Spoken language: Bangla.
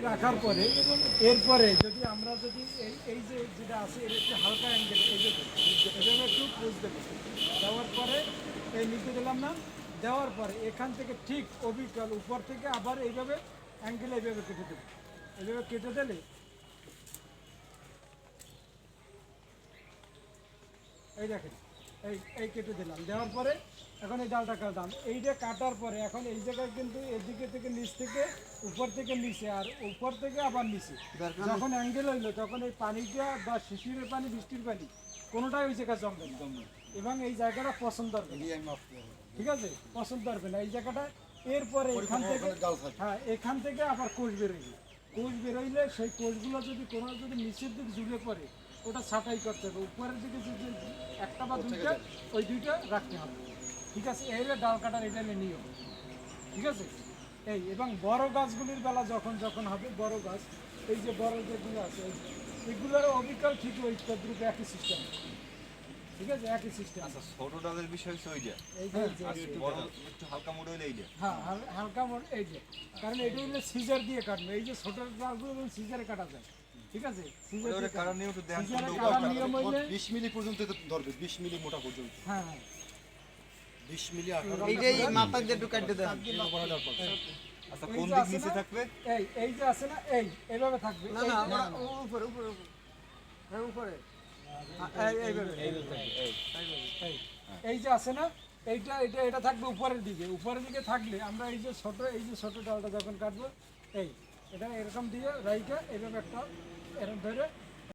রাখার পরে এরপরে যদি আমরা যদি এই যে যেটা আছে এর একটু হালকা অ্যাঙ্গেল এই যে এভাবে একটু পোজ দেবো, দেওয়ার পরে এই নিচে দিলাম না, দেওয়ার পরে এখান থেকে ঠিক অবিকল উপর থেকে আবার এইভাবে অ্যাঙ্গেল এইভাবে কেটে দেবো। এইভাবে কেটে দিলে এই দেখেন এই কেটে দিলাম, দেওয়ার পরে এখন এই ডালটা কাটলাম, এইটা কাটার পরে এখন এই জায়গায় কিন্তু এদিকে থেকে নিচ থেকে উপর থেকে নিচে আর উপর থেকে আবার নিচে যখন অ্যাঙ্গেল হইলো তখন এই পানিটা বা শিশিরের পানি বৃষ্টির পানি কোনোটাই ওই জায়গায় জমবে না এবং এই জায়গাটা পছন্দ হবে না। ঠিক আছে, পছন্দ হবে না এই জায়গাটা। এরপরে এখান থেকে হ্যাঁ এখান থেকে আবার কোষ বেরোইবে, কোষ বেরোইলে সেই কোষগুলো যদি কোনো যদি নিচের দিক জুড়ে পড়ে ওটা ছাঁটাই করতে হবে, উপরের দিকে যদি একটা বা দুইটা ওই দুইটা রাখতে হবে। ঠিক আছে, এই ডাল কাটার এটা নিয়ম। ঠিক আছে, এই এবং বড় গাছগুলির বেলা যখন যখন হবে বড় গাছ, এই যে বড় যেগুলো আছে এগুলোর অবিকল ঠিক ওই তদ্রুপে একই সিস্টেম। ঠিক আছে, একই সিস্টেম। আচ্ছা, ছোট ডালের বিষয় হচ্ছে ওইটা, বড় একটু হালকা মোড় হইলে এইটা। হ্যাঁ হালকা মোড় এই যে, কারণ এটা হইলে সিজার দিয়ে কাটবে, এই যে ছোট ডালগুলো সিজারে কাটা যায়। ঠিক আছে, সিজার দিয়ে কাটার নিয়ম একটু দেখেন, সিজারে কাটার নিয়ম হইলে 20 মিলি পর্যন্ত ধরবে, 20 মিলি মোটা পর্যন্ত। হ্যাঁ হ্যাঁ 20 মিলি এইটাই মাথা দিয়ে একটু কাটতে দেন। আচ্ছা কোন দিক নিচে থাকবে? এই যে আছে না এইভাবে থাকবে। না না উপরে উপরে উপরে, হ্যাঁ উপরে এই যে আছে না এইটা এটা এটা থাকবে উপরের দিকে, উপরের দিকে থাকলে আমরা এই যে ছোট ডালটা যখন কাটবো এটা এরকম দিয়ে রাইখা এইভাবে একটা এরকম ধরে